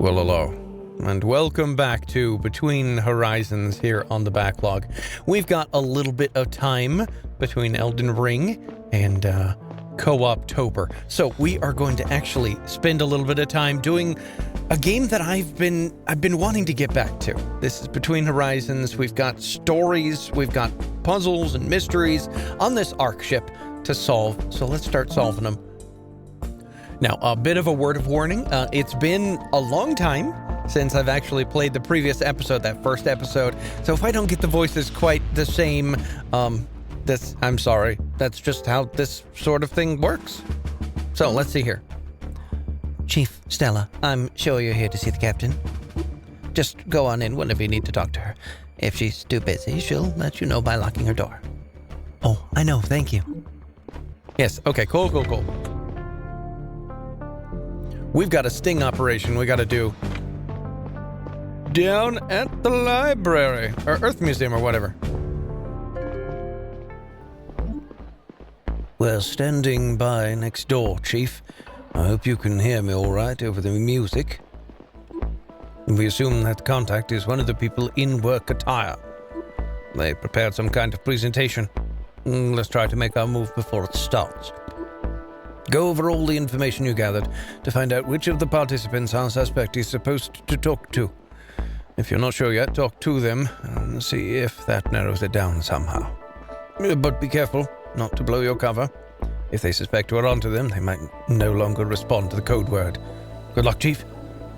Well, hello, and welcome back to Between Horizons here on the BackLog. We've got a little bit of time between Elden Ring and Co-op-tober, so we are going to actually spend a little bit of time doing a game that I've been wanting to get back to. This is Between Horizons. We've got stories, we've got puzzles and mysteries on this Ark ship to solve, so let's start solving them. Now, a bit of a word of warning. It's been a long time since I've actually played the previous episode, that first episode. So if I don't get the voices quite the same, I'm sorry. That's just how this sort of thing works. So let's see here. Chief Stella, I'm sure you're here to see the captain. Just go on in whenever you need to talk to her. If she's too busy, she'll let you know by locking her door. Oh, I know. Thank you. Yes. Okay. Cool. We've got a sting operation we got to do down at the library, or Earth Museum, or whatever. We're standing by next door, Chief. I hope you can hear me all right over the music. We assume that contact is one of the people in work attire. They prepared some kind of presentation. Let's try to make our move before it starts. Go over all the information you gathered to find out which of the participants our suspect is supposed to talk to. If you're not sure yet, talk to them and see if that narrows it down somehow. But be careful not to blow your cover. If they suspect we're onto them, they might no longer respond to the code word. Good luck, Chief.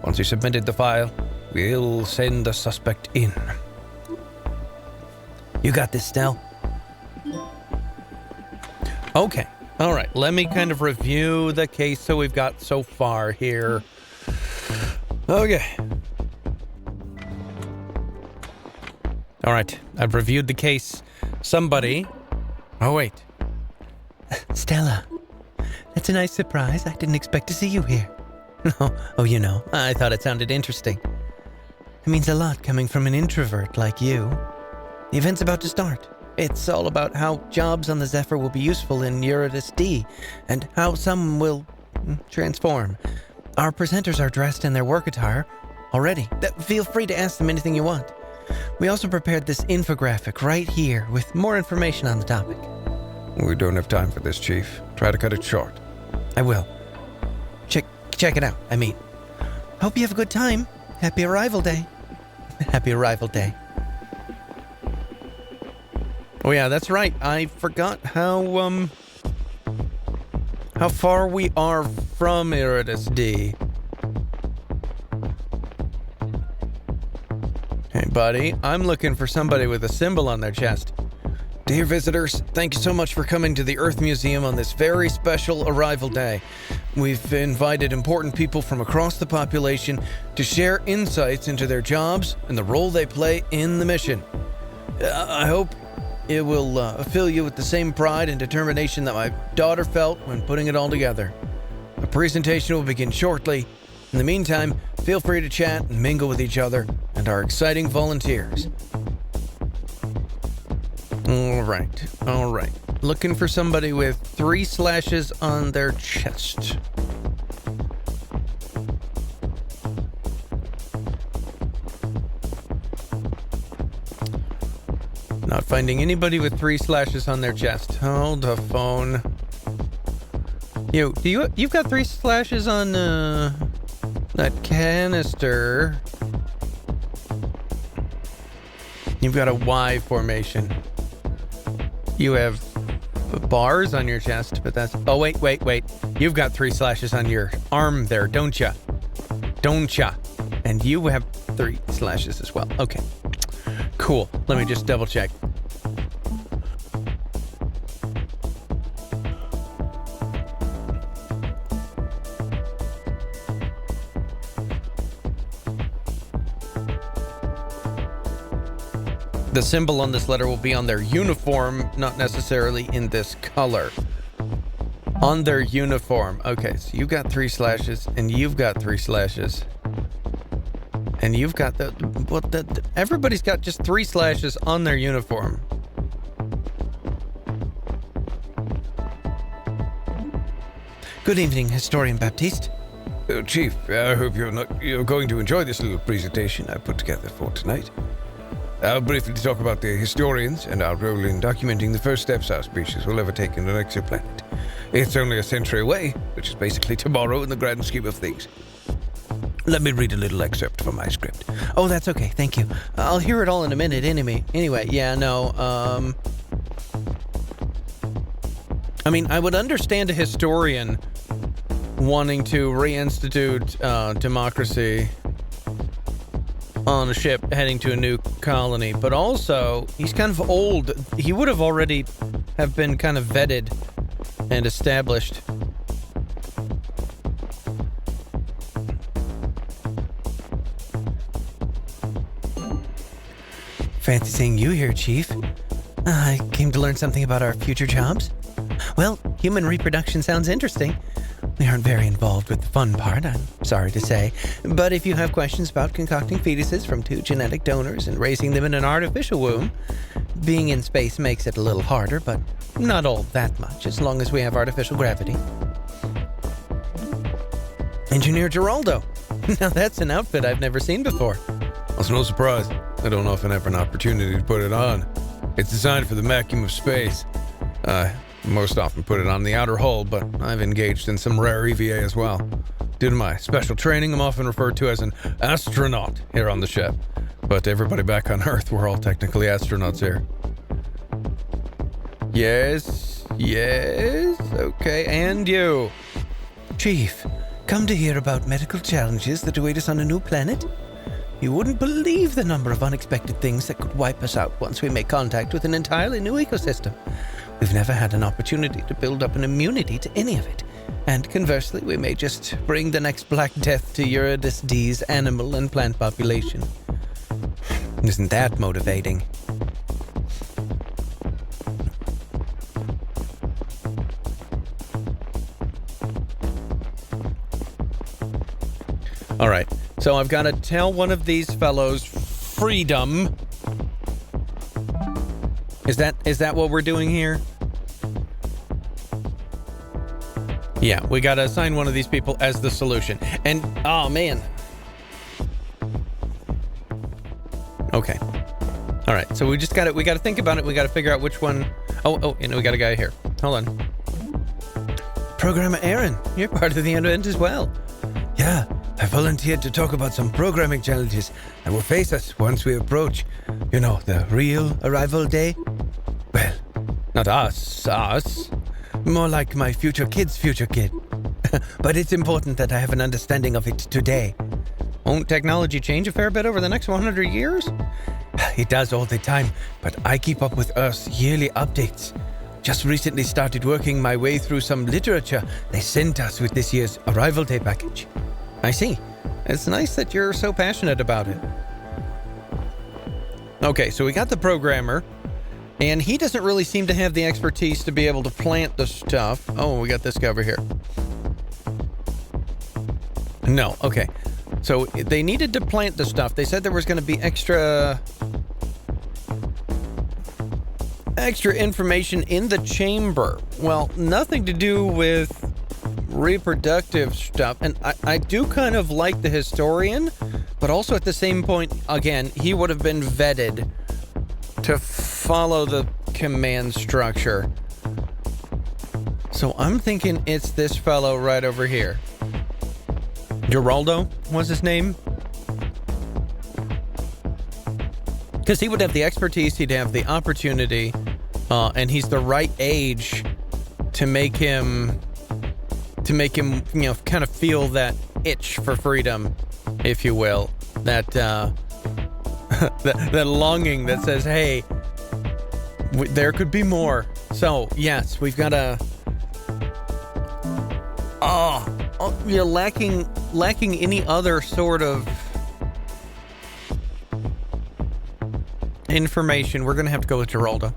Once you've submitted the file, we'll send the suspect in. You got this, Stell. Okay. All right, let me kind of review the case so we've got so far here. Okay. All right, I've reviewed the case. Somebody... Oh, wait. Stella, that's a nice surprise. I didn't expect to see you here. Oh, you know, I thought it sounded interesting. It means a lot coming from an introvert like you. The event's about to start. It's all about how jobs on the Zephyr will be useful in Eurydice D, and how some will transform. Our presenters are dressed in their work attire already. Feel free to ask them anything you want. We also prepared this infographic right here with more information on the topic. We don't have time for this, Chief. Try to cut it short. I will. Check it out, I mean. Hope you have a good time. Happy Arrival Day. Happy Arrival Day. Oh yeah, that's right. I forgot how far we are from Eurydice D. Hey buddy, I'm looking for somebody with a symbol on their chest. Dear visitors, thank you so much for coming to the Earth Museum on this very special Arrival Day. We've invited important people from across the population to share insights into their jobs and the role they play in the mission. I hope it will fill you with the same pride and determination that my daughter felt when putting it all together. The presentation will begin shortly. In the meantime, feel free to chat and mingle with each other and our exciting volunteers. All right. Looking for somebody with 3 slashes on their chest. Not finding anybody with 3 slashes on their chest. Hold the phone. You've got 3 slashes on that canister. You've got a Y formation. You have bars on your chest, but that's... Oh, wait. You've got 3 slashes on your arm there, don't ya? And you have 3 slashes as well. Okay. Cool. Let me just double check. The symbol on this letter will be on their uniform, not necessarily in this color. On their uniform. Okay, so you've got 3 slashes, and you've got 3 slashes. And you've got everybody's got just 3 slashes on their uniform. Good evening, Historian Baptiste. Chief, I hope you're going to enjoy this little presentation I put together for tonight. I'll briefly talk about the historians and our role in documenting the first steps our species will ever take in an exoplanet. It's only a century away, which is basically tomorrow in the grand scheme of things. Let me read a little excerpt from my script. Oh, that's okay, thank you. I'll hear it all in a minute anyway. Yeah, no, I mean, I would understand a historian wanting to reinstitute democracy on a ship heading to a new colony, but also he's kind of old. He would have already have been kind of vetted and established. Fancy seeing you here, Chief. I came to learn something about our future jobs. Well, human reproduction sounds interesting. We aren't very involved with the fun part, I'm sorry to say. But if you have questions about concocting fetuses from 2 genetic donors and raising them in an artificial womb, being in space makes it a little harder, but not all that much, as long as we have artificial gravity. Engineer Geraldo. Now that's an outfit I've never seen before. It's no surprise. I don't often have an opportunity to put it on. It's designed for the vacuum of space. Most often put it on the outer hull, but I've engaged in some rare EVA as well. Due to my special training, I'm often referred to as an astronaut here on the ship. But everybody back on Earth, we're all technically astronauts here. Yes, okay, and you. Chief, come to hear about medical challenges that await us on a new planet? You wouldn't believe the number of unexpected things that could wipe us out once we make contact with an entirely new ecosystem. We've never had an opportunity to build up an immunity to any of it. And conversely, we may just bring the next Black Death to Eurydice D's animal and plant population. Isn't that motivating? All right, so I've got to tell one of these fellows freedom. Is that what we're doing here? Yeah, we got to assign one of these people as the solution. And, oh, man. Okay. All right, so we got to think about it. We got to figure out which one. Oh, we got a guy here. Hold on. Programmer Aaron, you're part of the event as well. Yeah, I volunteered to talk about some programming challenges that will face us once we approach, the real arrival day. Well, not us. More like my future kid's future kid. But it's important that I have an understanding of it today. Won't technology change a fair bit over the next 100 years? It does all the time, but I keep up with Earth's yearly updates. Just recently started working my way through some literature they sent us with this year's arrival day package. I see. It's nice that you're so passionate about it. Okay, so we got the programmer, and he doesn't really seem to have the expertise to be able to plant the stuff. Oh, we got this guy over here. No, okay. So they needed to plant the stuff. They said there was going to be extra information in the chamber. Well, nothing to do with reproductive stuff. And I do kind of like the historian, but also at the same point, again, he would have been vetted to follow the command structure. So I'm thinking it's this fellow right over here. Geraldo was his name? Because he would have the expertise, he'd have the opportunity, and he's the right age to make him, kind of feel that itch for freedom, if you will. That, that longing that says, hey, there could be more. So, yes, we've got a... you're lacking any other sort of information. We're gonna have to go with Geraldo.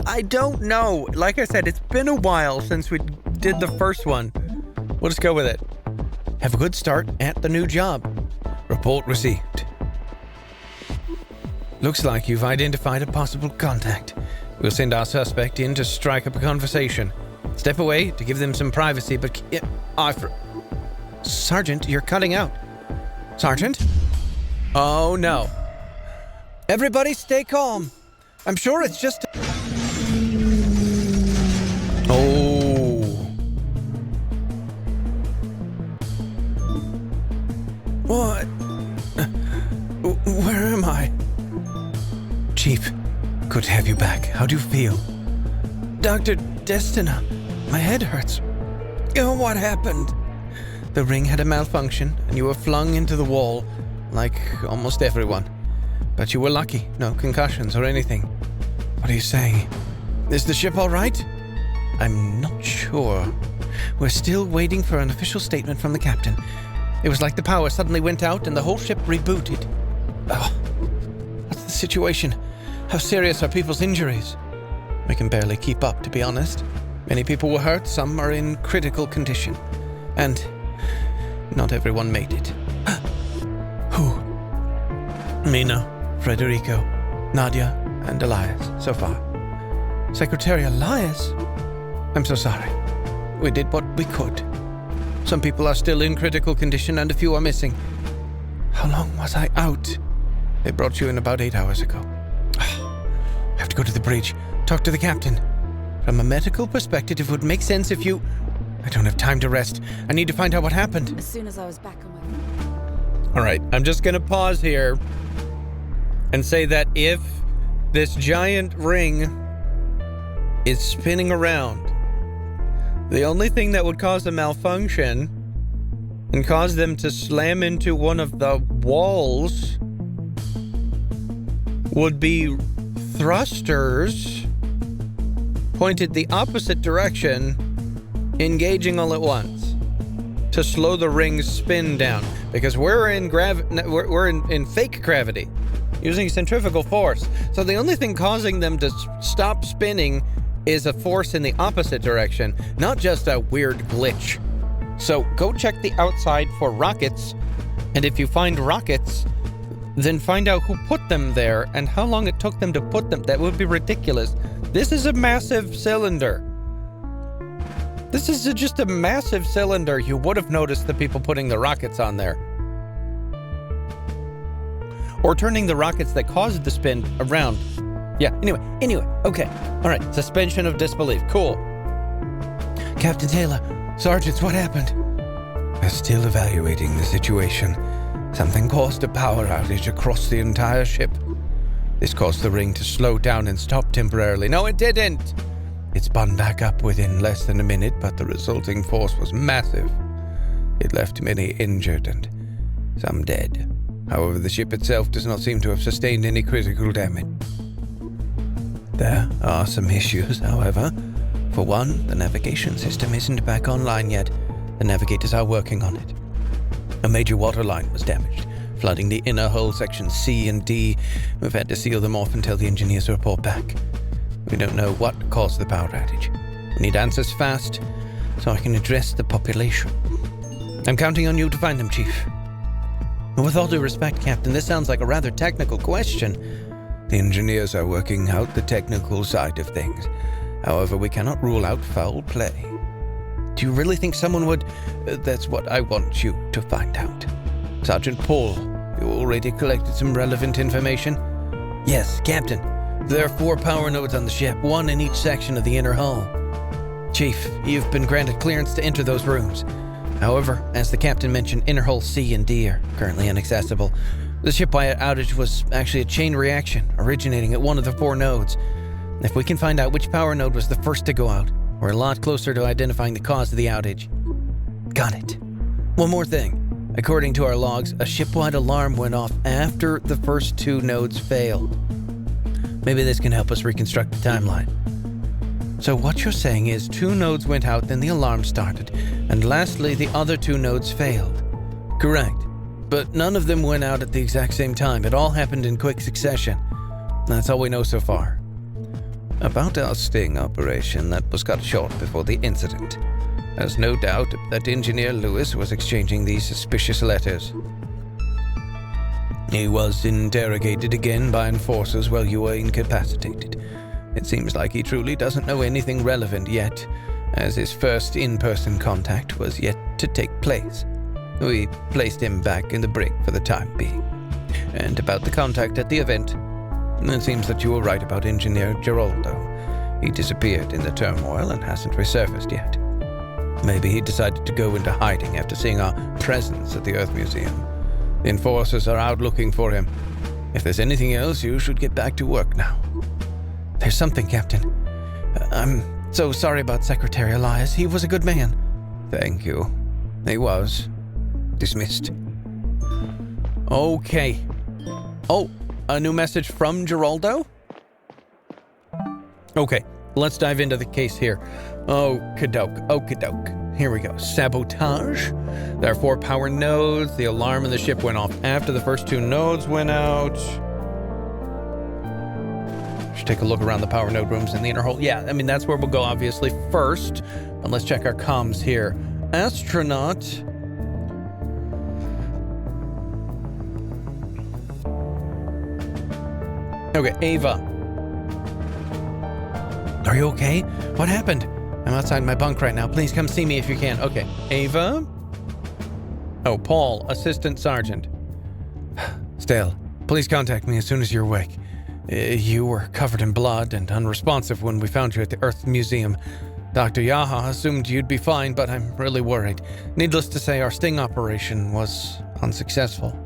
I don't know. Like I said, it's been a while since we did the first one. We'll just go with it. Have a good start at the new job. Report received. Looks like you've identified a possible contact. We'll send our suspect in to strike up a conversation. Step away to give them some privacy, but Sergeant, you're cutting out. Sergeant? Oh, no. Everybody stay calm. I'm sure it's just... Oh. What? Where am I? Chief, good to have you back. How do you feel? Dr. Destina, my head hurts. Oh, what happened? The ring had a malfunction, and you were flung into the wall, like almost everyone. But you were lucky, no concussions or anything. What are you saying? Is the ship all right? I'm not sure. We're still waiting for an official statement from the captain. It was like the power suddenly went out and the whole ship rebooted. Oh, what's the situation? How serious are people's injuries? We can barely keep up, to be honest. Many people were hurt, some are in critical condition. And not everyone made it. Who? Mina, Federico, Nadia, and Elias, so far. Secretary Elias? I'm so sorry. We did what we could. Some people are still in critical condition and a few are missing. How long was I out? They brought you in about 8 hours ago. I have to go to the bridge, talk to the captain. From a medical perspective, it would make sense if you... I don't have time to rest. I need to find out what happened. As soon as I was back on my... All right, I'm just going to pause here and say that if this giant ring is spinning around, the only thing that would cause a malfunction and cause them to slam into one of the walls would be thrusters pointed the opposite direction, engaging all at once to slow the ring's spin down, because we're in fake gravity using centrifugal force. So the only thing causing them to stop spinning is a force in the opposite direction, not just a weird glitch. So go check the outside for rockets, and if you find rockets, then find out who put them there and how long it took them to put them. That would be ridiculous. This is a massive cylinder. This is just a massive cylinder. You would have noticed the people putting the rockets on there. Or turning the rockets that caused the spin around. Yeah, anyway, okay. All right, suspension of disbelief. Cool. Captain Taylor, Sergeants, what happened? We're still evaluating the situation. Something caused a power outage across the entire ship. This caused the ring to slow down and stop temporarily. No, it didn't! It spun back up within less than a minute, but the resulting force was massive. It left many injured and some dead. However, the ship itself does not seem to have sustained any critical damage. There are some issues, however. For one, the navigation system isn't back online yet. The navigators are working on it. A major water line was damaged, flooding the inner hull sections C and D. We've had to seal them off until the engineers report back. We don't know what caused the power outage. We need answers fast, so I can address the population. I'm counting on you to find them, Chief. With all due respect, Captain, this sounds like a rather technical question. The engineers are working out the technical side of things. However, we cannot rule out foul play. Do you really think someone would... That's what I want you to find out. Sergeant Paul, you already collected some relevant information? Yes, Captain. There are 4 power nodes on the ship, 1 in each section of the inner hull. Chief, you've been granted clearance to enter those rooms. However, as the captain mentioned, inner hull C and D are currently inaccessible. The ship-wide outage was actually a chain reaction, originating at one of the 4 nodes. If we can find out which power node was the first to go out, we're a lot closer to identifying the cause of the outage. Got it. One more thing. According to our logs, a ship-wide alarm went off after the first 2 nodes failed. Maybe this can help us reconstruct the timeline. So what you're saying is 2 nodes went out, then the alarm started, and lastly the other 2 nodes failed. Correct. But none of them went out at the exact same time. It all happened in quick succession. That's all we know so far. About our sting operation that was cut short before the incident. There's no doubt that Engineer Lewis was exchanging these suspicious letters. He was interrogated again by enforcers while you were incapacitated. It seems like he truly doesn't know anything relevant yet. as his first in-person contact was yet to take place. We placed him back in the brig for the time being. And about the contact at the event, it seems that you were right about Engineer Geraldo. He disappeared in the turmoil and hasn't resurfaced yet. Maybe he decided to go into hiding after seeing our presence at the Earth Museum. The enforcers are out looking for him. If there's anything else, you should get back to work now. There's something, Captain. I'm so sorry about Secretary Elias. He was a good man. Thank you. He was. Dismissed. Okay. Oh, a new message from Geraldo? Okay, let's dive into the case here. Okie-doke. Here we go. Sabotage. There are 4 power nodes. The alarm in the ship went off after the first 2 nodes went out. Should take a look around the power node rooms in the inner hull. Yeah, I mean, that's where we'll go, obviously, first. And let's check our comms here. Astronaut. Okay, Ava. Are you okay? What happened? I'm outside my bunk right now. Please come see me if you can. Okay, Ava. Oh, Paul, Assistant Sergeant. Stale, please contact me as soon as you're awake. You were covered in blood and unresponsive when we found you at the Earth Museum. Dr. Yaha assumed you'd be fine, but I'm really worried. Needless to say, our sting operation was unsuccessful.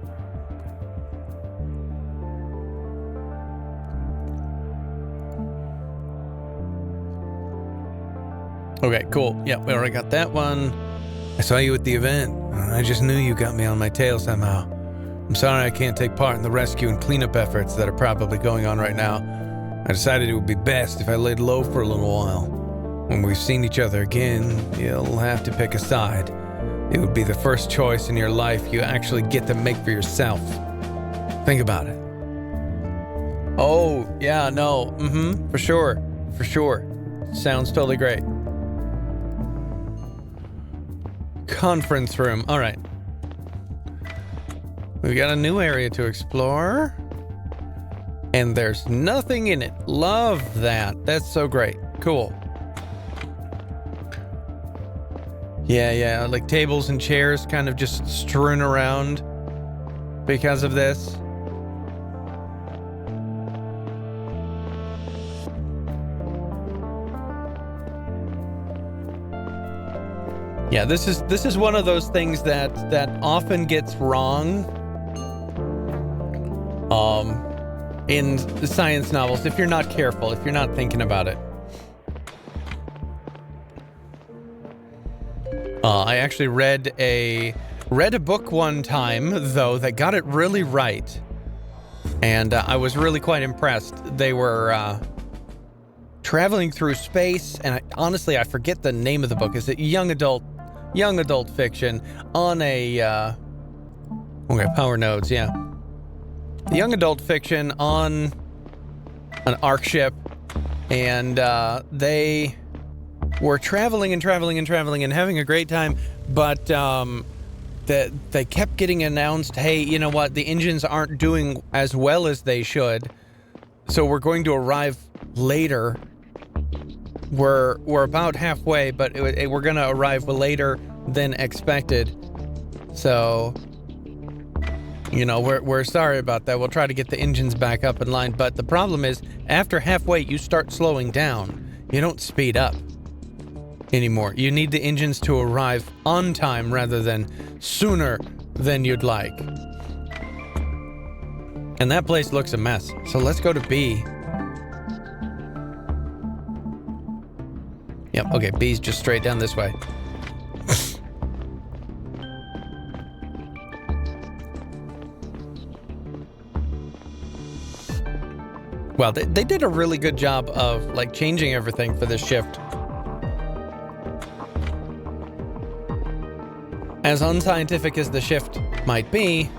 Okay, cool. Yeah, we already got that one. I saw you at the event. I just knew you got me on my tail somehow. I'm sorry I can't take part in the rescue and cleanup efforts that are probably going on right now. I decided it would be best if I laid low for a little while. When we've seen each other again, you'll have to pick a side. It would be the first choice in your life you actually get to make for yourself. Think about it. Oh, yeah, no. For sure. Sounds totally great. Conference room. All right. We got a new area to explore. And there's nothing in it. Love that. That's so great. Cool. Yeah, like tables and chairs kind of just strewn around because of this. Yeah, this is one of those things that often gets wrong in the science novels if you're not careful, if you're not thinking about it. I actually read a book one time, though, that got it really right. And I was really quite impressed. They were traveling through space, and honestly, I forget the name of the book. Is it young adult fiction on a power nodes, yeah. Young adult fiction on an ARC ship, and they were traveling and having a great time, but they kept getting announced, hey, you know what, the engines aren't doing as well as they should, so we're going to arrive later. We're about halfway, but we're going to arrive later than expected. So, you know, we're sorry about that. We'll try to get the engines back up in line. But the problem is, after halfway, you start slowing down. You don't speed up anymore. You need the engines to arrive on time rather than sooner than you'd like. And that place looks a mess. So let's go to B. Yep, okay, B's just straight down this way. Well, they did a really good job of, like, changing everything for this shift. As unscientific as the shift might be,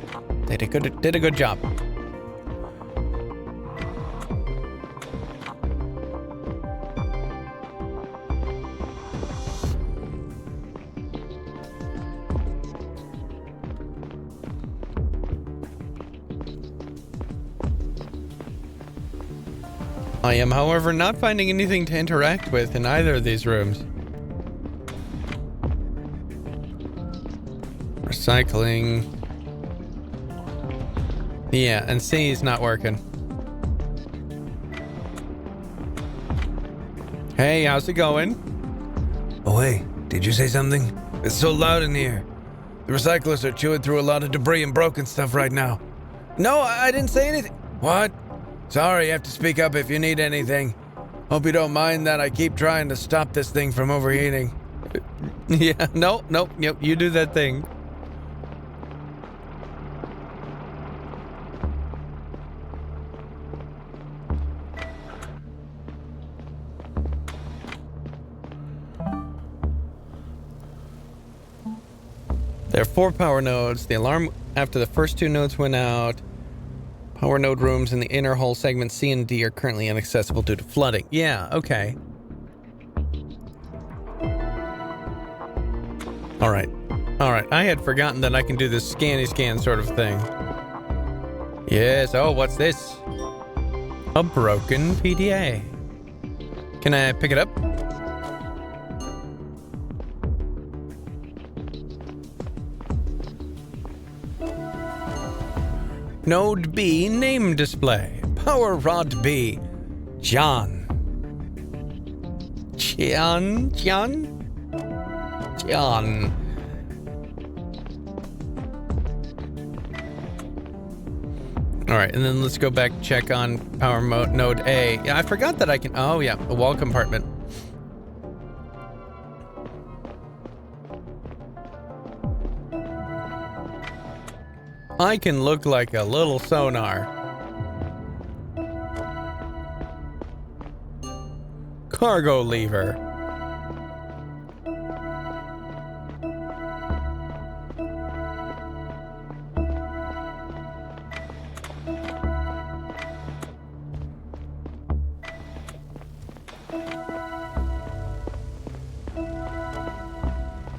they did a good job. I am, however, not finding anything to interact with in either of these rooms. Cycling. Yeah, and C is not working. Hey, how's it going? Oh, hey, did you say something? It's so loud in here. The recyclers are chewing through a lot of debris and broken stuff right now. No, I didn't say anything. What? Sorry, you have to speak up if you need anything. Hope you don't mind that I keep trying to stop this thing from overheating. Yeah, no, you do that thing. There are 4 power nodes. The alarm after the first 2 nodes went out. Power node rooms in the inner hull segments C and D are currently inaccessible due to flooding. Yeah, okay. Alright. I had forgotten that I can do this scanny scan sort of thing. Yes, oh, what's this? A broken PDA. Can I pick it up? Node B name display. Power rod B. John. Alright, and then let's go back check on power node A. Yeah, I forgot that I can... Oh, yeah, a wall compartment. I can look like a little sonar. Cargo lever.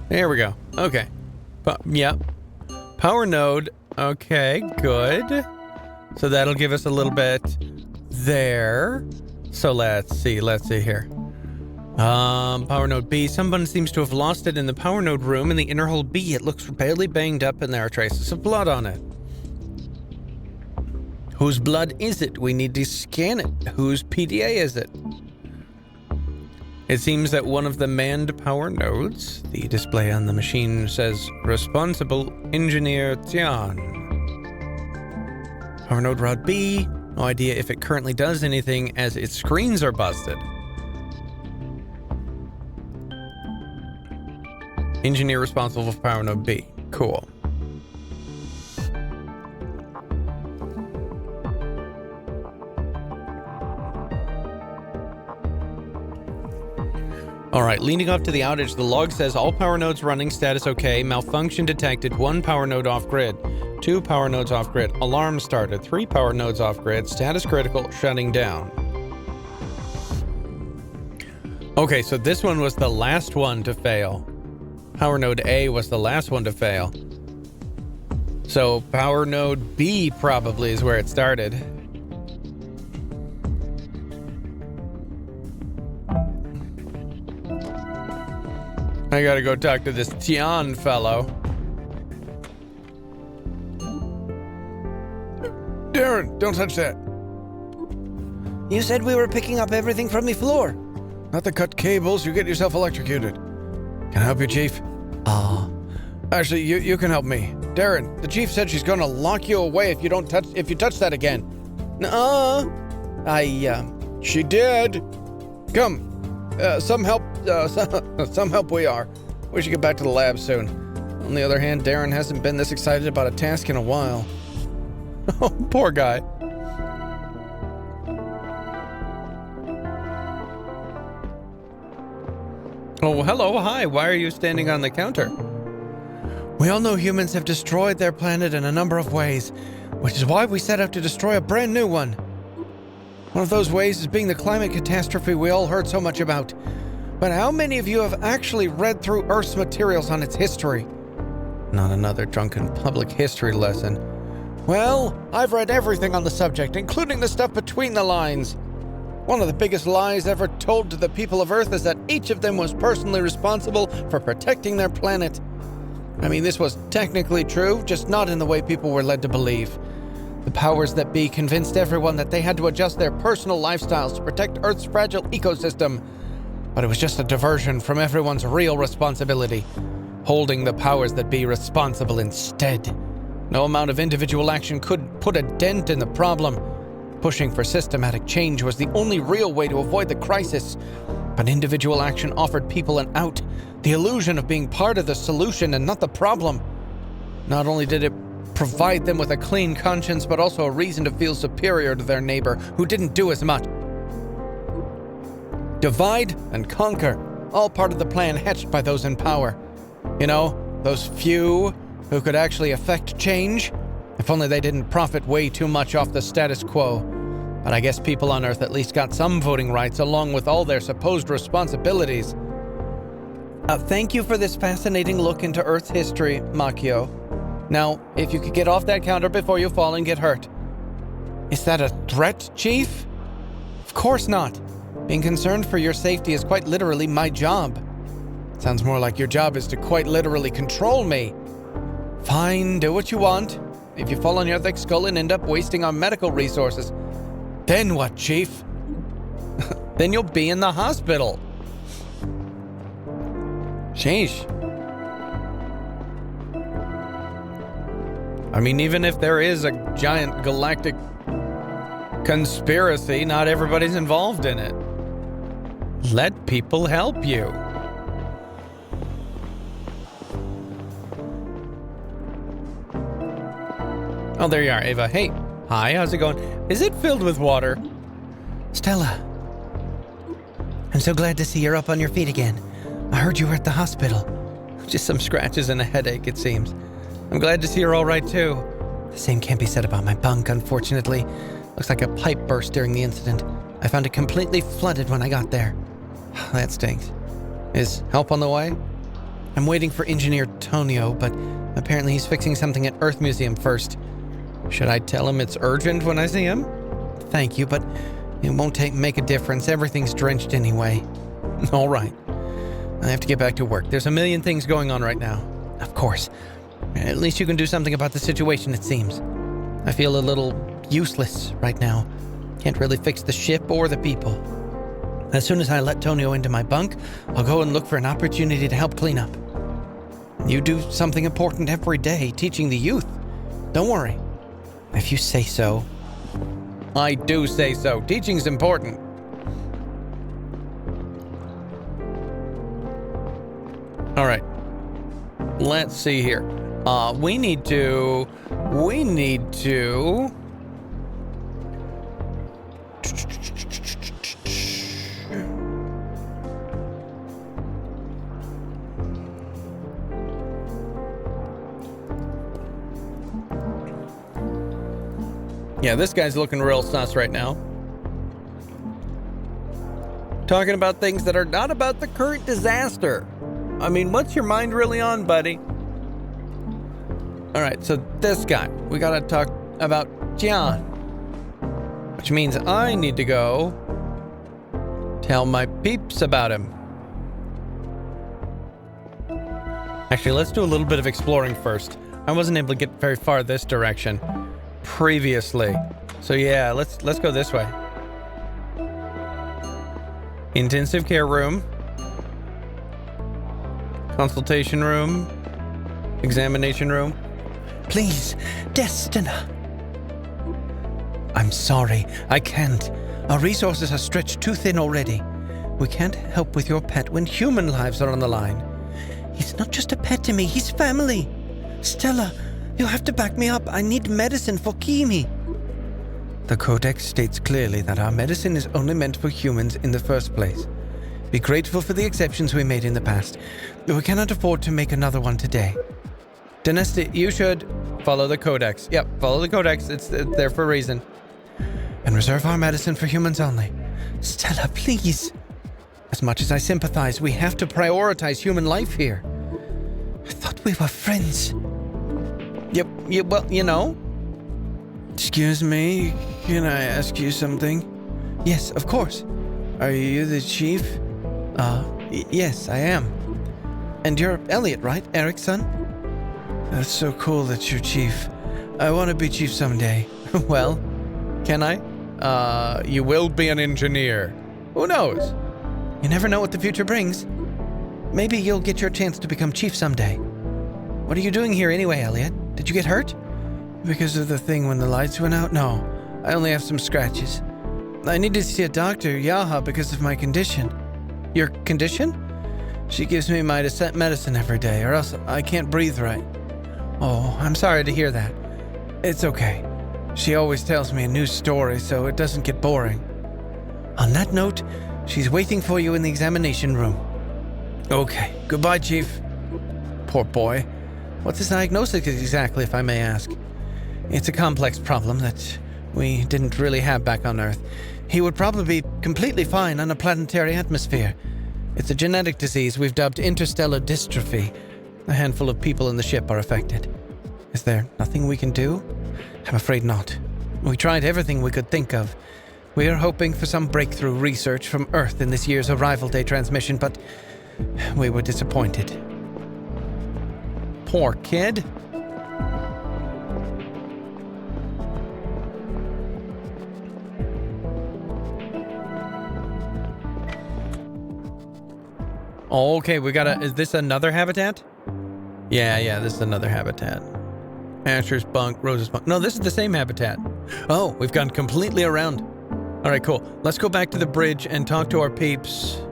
There we go. Okay. Yep. Power node. Okay, good. So that'll give us a little bit there. So let's see here. Power node B. Someone seems to have lost it in the power node room in the inner hull B. It looks badly banged up and there are traces of blood on it. Whose blood is it? We need to scan it. Whose PDA is it? It seems that one of the manned power nodes, the display on the machine says responsible engineer Tian. Power node rod B, no idea if it currently does anything as its screens are busted. Engineer responsible for power node B. Cool. Alright, leading up to the outage, the log says all power nodes running, status okay, malfunction detected, 1 power node off grid, 2 power nodes off grid, alarm started, 3 power nodes off grid, status critical, shutting down. Okay, so this one was the last one to fail. Power node A was the last one to fail. So power node B probably is where it started. I gotta go talk to this Tian fellow. Darren, don't touch that. You said we were picking up everything from the floor. Not the cut cables, you get yourself electrocuted. Can I help you, Chief? Actually, you can help me. Darren, the Chief said she's gonna lock you away if you touch that again. Nuh-uh. She did. Come. Some help we are. We should get back to the lab soon. On the other hand, Darren hasn't been this excited about a task in a while. Oh, poor guy. Oh, hello, hi. Why are you standing on the counter? We all know humans have destroyed their planet in a number of ways, which is why we set out to destroy a brand new one. One of those ways is being the climate catastrophe we all heard so much about. But how many of you have actually read through Earth's materials on its history? Not another drunken public history lesson. Well, I've read everything on the subject, including the stuff between the lines. One of the biggest lies ever told to the people of Earth is that each of them was personally responsible for protecting their planet. I mean, this was technically true, just not in the way people were led to believe. The powers that be convinced everyone that they had to adjust their personal lifestyles to protect Earth's fragile ecosystem. But it was just a diversion from everyone's real responsibility, holding the powers that be responsible instead. No amount of individual action could put a dent in the problem. Pushing for systematic change was the only real way to avoid the crisis. But individual action offered people an out, the illusion of being part of the solution and not the problem. Not only did it provide them with a clean conscience, but also a reason to feel superior to their neighbor who didn't do as much. Divide and conquer, all part of the plan hatched by those in power. You know, those few who could actually affect change. If only they didn't profit way too much off the status quo. But I guess people on Earth at least got some voting rights along with all their supposed responsibilities. Thank you for this fascinating look into Earth's history, Makio. Now, if you could get off that counter before you fall and get hurt. Is that a threat, Chief? Of course not. Being concerned for your safety is quite literally my job. Sounds more like your job is to quite literally control me. Fine, do what you want. If you fall on your thick skull and end up wasting our medical resources, then what, Chief? Then you'll be in the hospital. Sheesh. I mean, even if there is a giant galactic conspiracy, not everybody's involved in it. Let people help you. Oh, there you are, Ava. Hey. Hi, how's it going? Is it filled with water? Stella. I'm so glad to see you're up on your feet again. I heard you were at the hospital. Just some scratches and a headache, it seems. I'm glad to see you're all right, too. The same can't be said about my bunk, unfortunately. Looks like a pipe burst during the incident. I found it completely flooded when I got there. That stinks. Is help on the way? I'm waiting for Engineer Tonio, but apparently he's fixing something at Earth Museum first. Should I tell him it's urgent when I see him? Thank you, but it won't make a difference. Everything's drenched anyway. All right. I have to get back to work. There's a million things going on right now. Of course. At least you can do something about the situation, it seems. I feel a little useless right now. Can't really fix the ship or the people. As soon as I let Tonio into my bunk, I'll go and look for an opportunity to help clean up. You do something important every day, teaching the youth. Don't worry. If you say so. I do say so. Teaching's important. All right. Let's see here. We need to... Yeah, this guy's looking real sus right now. Talking about things that are not about the current disaster. I mean, what's your mind really on, buddy? All right, so this guy, we gotta talk about Jian. Which means I need to go tell my peeps about him. Actually, let's do a little bit of exploring first. I wasn't able to get very far this direction previously. So yeah, let's go this way. Intensive care room. Consultation room. Examination room. Please, Destina. I'm sorry, I can't. Our resources are stretched too thin already. We can't help with your pet when human lives are on the line. He's not just a pet to me, he's family. Stella, you'll have to back me up. I need medicine for Kimi. The Codex states clearly that our medicine is only meant for humans in the first place. Be grateful for the exceptions we made in the past, but we cannot afford to make another one today. Dynasty, you should follow the Codex. Yep, follow the Codex. It's there for a reason. And reserve our medicine for humans only. Stella, please. As much as I sympathize, we have to prioritize human life here. I thought we were friends. Yep, well, you know. Excuse me, can I ask you something? Yes, of course. Are you the chief? Yes, I am. And you're Elliot, right? Eric's son? That's so cool that you're chief. I want to be chief someday. Well, can I? You will be an engineer. Who knows? You never know what the future brings. Maybe you'll get your chance to become chief someday. What are you doing here anyway, Elliot? Did you get hurt? Because of the thing when the lights went out? No, I only have some scratches. I need to see a doctor, Yaha, because of my condition. Your condition? She gives me my medicine every day, or else I can't breathe right. Oh, I'm sorry to hear that. It's okay. She always tells me a new story, so it doesn't get boring. On that note, she's waiting for you in the examination room. Okay, goodbye, Chief. Poor boy. What's his diagnosis exactly, if I may ask? It's a complex problem that we didn't really have back on Earth. He would probably be completely fine on a planetary atmosphere. It's a genetic disease we've dubbed interstellar dystrophy. A handful of people in the ship are affected. Is there nothing we can do? I'm afraid not. We tried everything we could think of. We are hoping for some breakthrough research from Earth in this year's Arrival Day transmission, but we were disappointed. Poor kid. Oh, okay, is this another habitat? Yeah, this is another habitat. Asher's bunk, Rose's bunk. No, this is the same habitat. Oh, we've gone completely around. All right, cool. Let's go back to the bridge and talk to our peeps.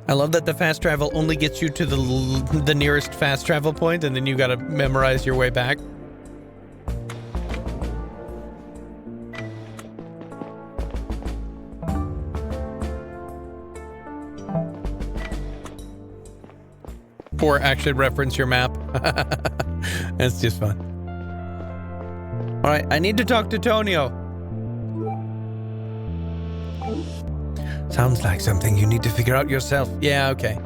I love that the fast travel only gets you to the nearest fast travel point, and then you gotta memorize your way back. Or actually reference your map. That's just fun. All right, I need to talk to Tonio. Sounds like something you need to figure out yourself. Yeah, okay.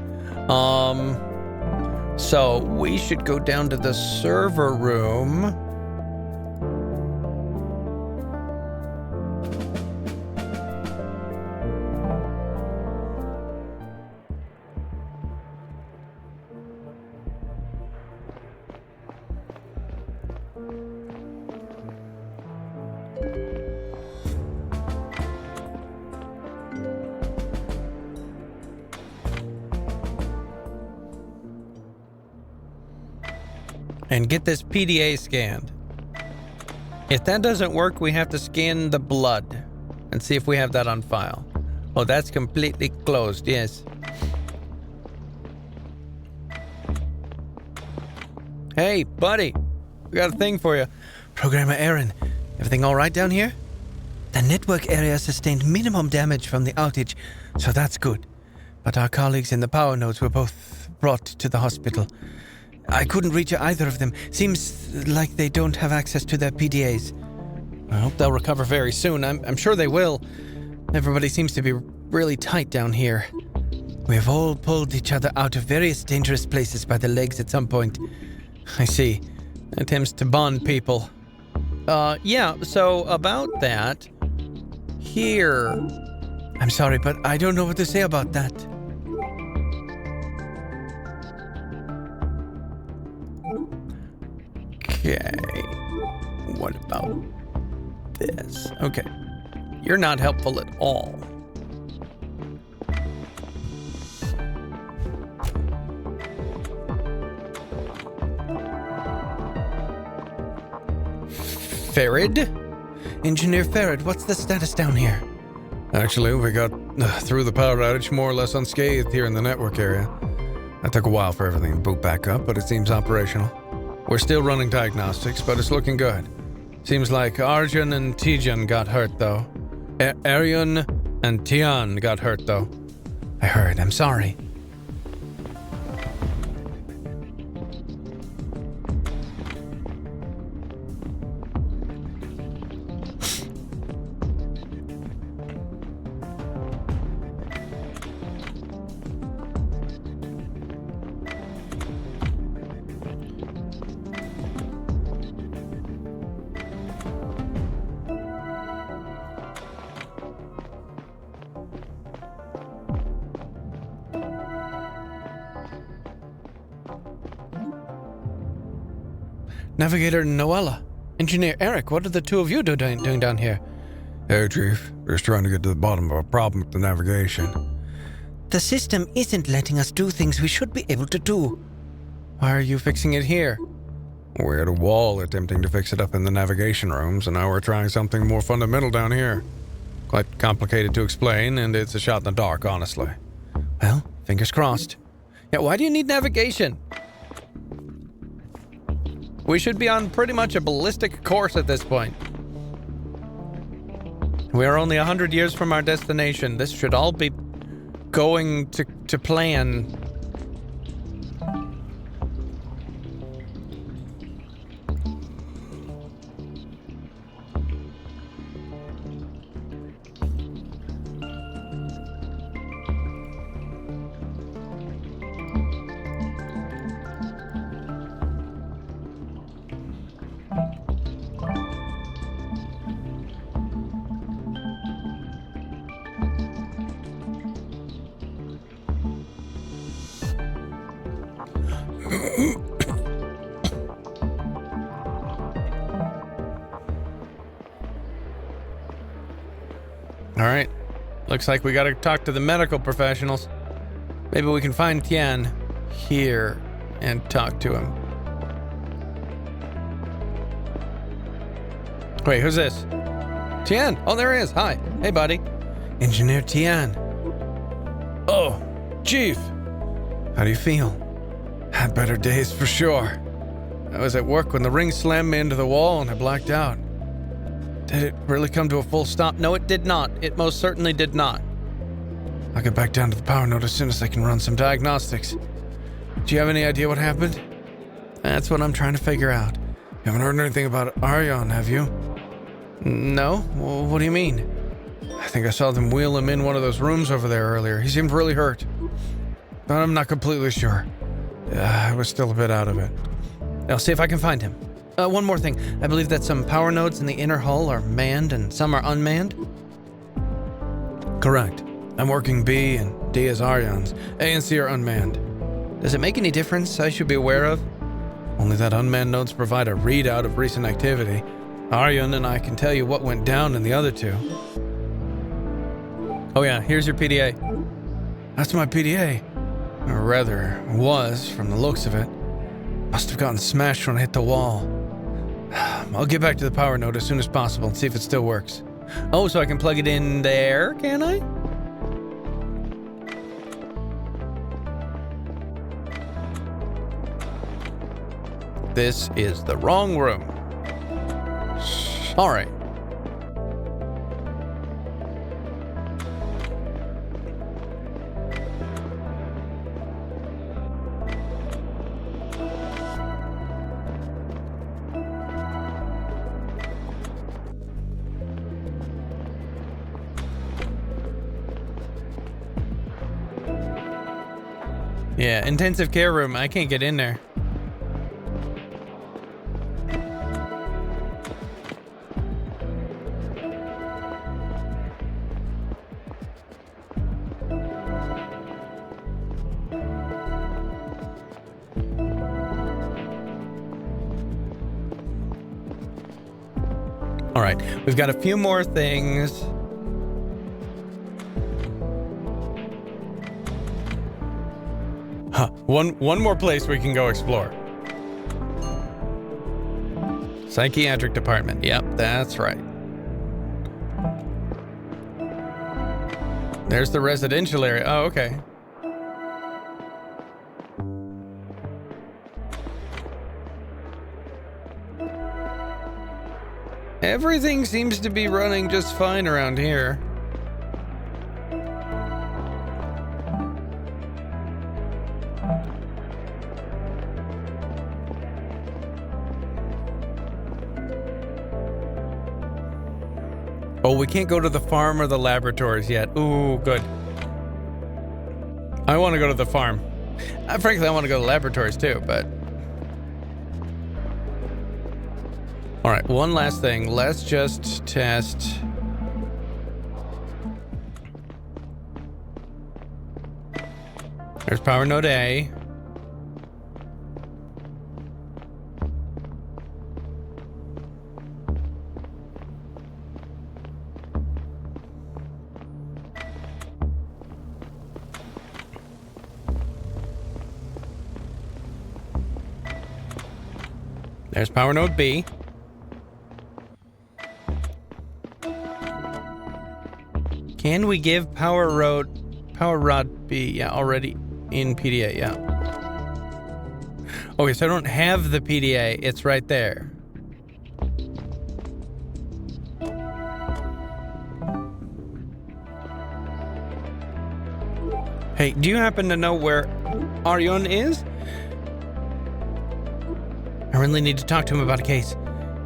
So we should go down to the server room. And get this PDA scanned. If that doesn't work, we have to scan the blood and see if we have that on file. Oh, that's completely closed, yes. Hey, buddy, we got a thing for you. Programmer Aaron, everything all right down here? The network area sustained minimum damage from the outage, so that's good. But our colleagues in the power nodes were both brought to the hospital. I couldn't reach either of them. Seems like they don't have access to their PDAs. I hope they'll recover very soon. I'm sure they will. Everybody seems to be really tight down here. We've all pulled each other out of various dangerous places by the legs at some point. I see. Attempts to bond people. Yeah, so about that... Here... I'm sorry, but I don't know what to say about that. Okay, what about this? Okay, you're not helpful at all. Farid? Engineer Farid, what's the status down here? Actually, we got through the power outage more or less unscathed here in the network area. It took a while for everything to boot back up, but it seems operational. We're still running diagnostics, but it's looking good. Seems like Arjun and Tijan got hurt, though. Arjun and Tian got hurt, though. I heard. I'm sorry. Navigator Noella. Engineer Eric, what are the two of you doing down here? Hey, Chief. Just trying to get to the bottom of a problem with the navigation. The system isn't letting us do things we should be able to do. Why are you fixing it here? We had a wall attempting to fix it up in the navigation rooms, and now we're trying something more fundamental down here. Quite complicated to explain, and it's a shot in the dark, honestly. Well, fingers crossed. Yeah, why do you need navigation? We should be on pretty much a ballistic course at this point. We are only 100 years from our destination. This should all be going to plan. All right. Looks like we gotta talk to the medical professionals. Maybe we can find Tian here and talk to him. Wait, who's this? Tian! Oh, there he is. Hi. Hey, buddy. Engineer Tian. Oh, Chief! How do you feel? Had better days for sure. I was at work when the ring slammed me into the wall and I blacked out. Did it really come to a full stop? No, it did not. It most certainly did not. I'll get back down to the power node as soon as I can run some diagnostics. Do you have any idea what happened? That's what I'm trying to figure out. You haven't heard anything about Aryan, have you? No? Well, what do you mean? I think I saw them wheel him in one of those rooms over there earlier. He seemed really hurt. But I'm not completely sure. I was still a bit out of it. I'll see if I can find him. One more thing. I believe that some power nodes in the inner hull are manned and some are unmanned? Correct. I'm working B and D as Aryans. A and C are unmanned. Does it make any difference I should be aware of? Only that unmanned nodes provide a readout of recent activity. Aryan and I can tell you what went down in the other two. Oh yeah, here's your PDA. That's my PDA. Or rather, was, from the looks of it. Must have gotten smashed when I hit the wall. I'll get back to the power node as soon as possible and see if it still works. Oh, so I can plug it in there, can I? This is the wrong room. All right. Yeah, intensive care room. I can't get in there. All right, we've got a few more things. Huh, one more place we can go explore. Psychiatric department. Yep, that's right. There's the residential area. Oh, okay. Everything seems to be running just fine around here. Oh, we can't go to the farm or the laboratories yet. Ooh, good. I want to go to the farm. Frankly, I want to go to the laboratories too, but... All right, one last thing. Let's just test... There's power node A. There's power node B. Can we give power rod B? Yeah, already in PDA, yeah. Okay, so I don't have the PDA. It's right there. Hey, do you happen to know where Arion is? I really need to talk to him about a case.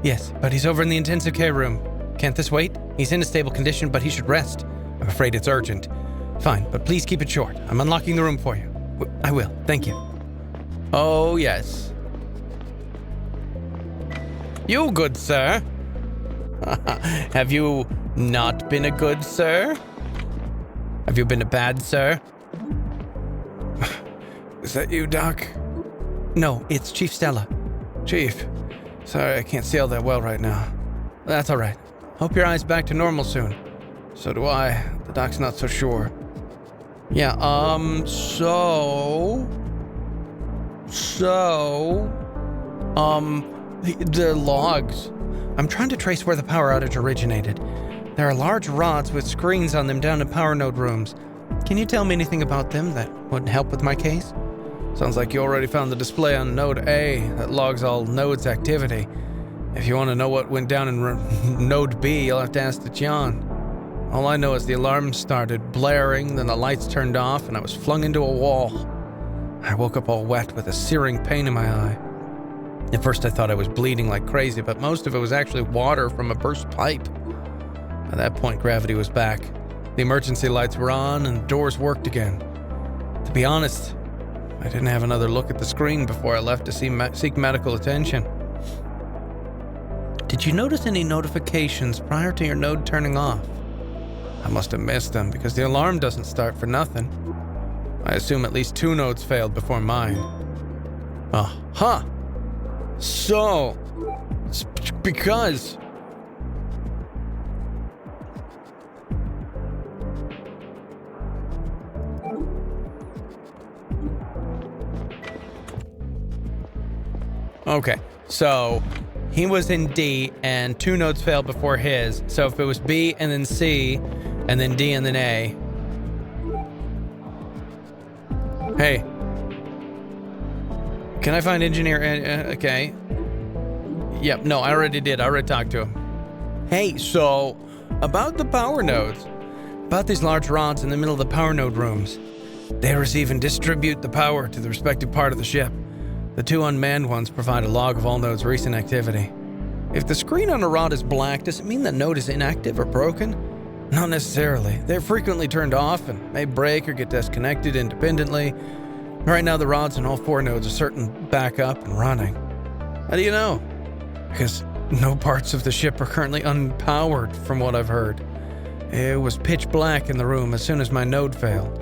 Yes, but he's over in the intensive care room. Can't this wait? He's in a stable condition, but he should rest. I'm afraid it's urgent. Fine, but please keep it short. I'm unlocking the room for you. I will, thank you. Oh, yes. You, good sir. Have you not been a good sir? Have you been a bad sir? Is that you, Doc? No, it's Chief Stella. Chief, sorry I can't see all that well right now. That's all right. Hope your eye's back to normal soon. So do I. The doc's not so sure. Yeah, the logs. I'm trying to trace where the power outage originated. There are large rods with screens on them down in power node rooms. Can you tell me anything about them that would help with my case? Sounds like you already found the display on node A that logs all nodes' activity. If you want to know what went down in node B, you'll have to ask the John. All I know is the alarm started blaring, then the lights turned off, and I was flung into a wall. I woke up all wet with a searing pain in my eye. At first I thought I was bleeding like crazy, but most of it was actually water from a burst pipe. At that point, gravity was back. The emergency lights were on, and the doors worked again. To be honest, I didn't have another look at the screen before I left to seek medical attention. Did you notice any notifications prior to your node turning off? I must have missed them because the alarm doesn't start for nothing. I assume at least 2 nodes failed before mine. Huh. So, it's because... Okay, so he was in D and 2 nodes failed before his. So if it was B and then C and then D and then A. Hey. Can I find engineer? Okay. Yep, no, I already did. I already talked to him. Hey, so about the power nodes. About these large rods in the middle of the power node rooms. They receive and distribute the power to the respective part of the ship. The 2 unmanned ones provide a log of all nodes' recent activity. If the screen on a rod is black, does it mean the node is inactive or broken? Not necessarily. They're frequently turned off and may break or get disconnected independently. Right now, the rods in all 4 nodes are certain back up and running. How do you know? Because no parts of the ship are currently unpowered, from what I've heard. It was pitch black in the room as soon as my node failed.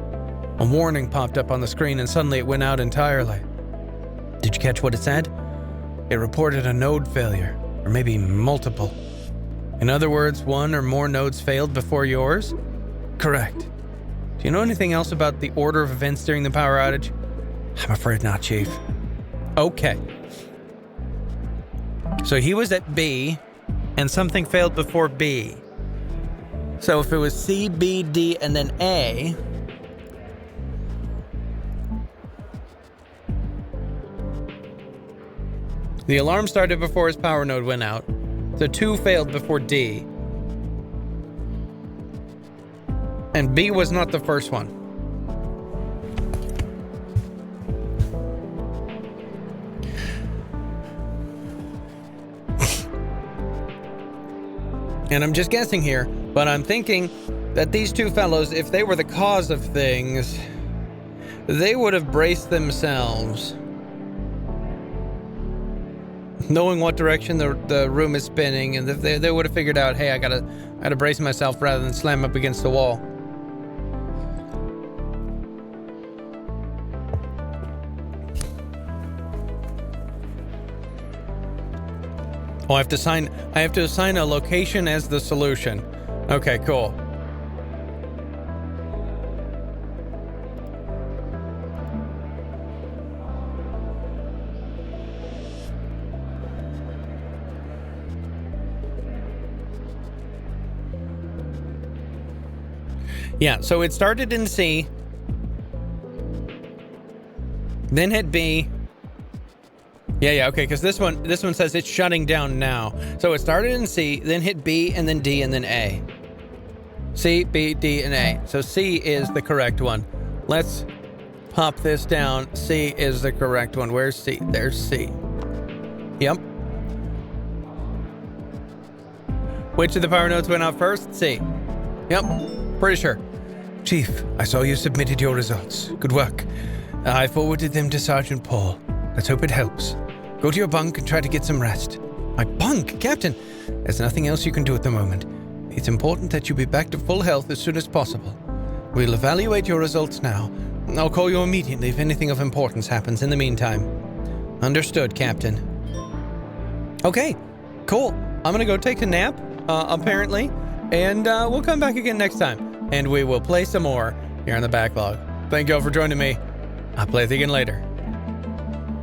A warning popped up on the screen and suddenly it went out entirely. Did you catch what it said? It reported a node failure, or maybe multiple. In other words, 1 or more nodes failed before yours? Correct. Do you know anything else about the order of events during the power outage? I'm afraid not, Chief. Okay. So he was at B, and something failed before B. So if it was C, B, D, and then A... The alarm started before his power node went out, so 2 failed before D. And B was not the first one. And I'm just guessing here, but I'm thinking that these 2 fellows, if they were the cause of things, they would have braced themselves. Knowing what direction the room is spinning, and they would have figured out, hey, I gotta brace myself rather than slam up against the wall. Oh, I have to assign a location as the solution. Okay, cool. Yeah, so it started in C, then hit B. Yeah, okay, because this one says it's shutting down now. So it started in C, then hit B, and then D, and then A. C, B, D, and A. So C is the correct one. Let's pop this down. C is the correct one. Where's C? There's C. Yep. Which of the power nodes went out first? C. Yep, pretty sure. Chief, I saw you submitted your results. Good work. I forwarded them to Sergeant Paul. Let's hope it helps. Go to your bunk and try to get some rest. My bunk? Captain! There's nothing else you can do at the moment. It's important that you be back to full health as soon as possible. We'll evaluate your results now. I'll call you immediately if anything of importance happens in the meantime. Understood, Captain. Okay, cool. I'm gonna go take a nap, apparently, and we'll come back again next time, and we will play some more here on the backlog. Thank you all for joining me. I'll play it again later.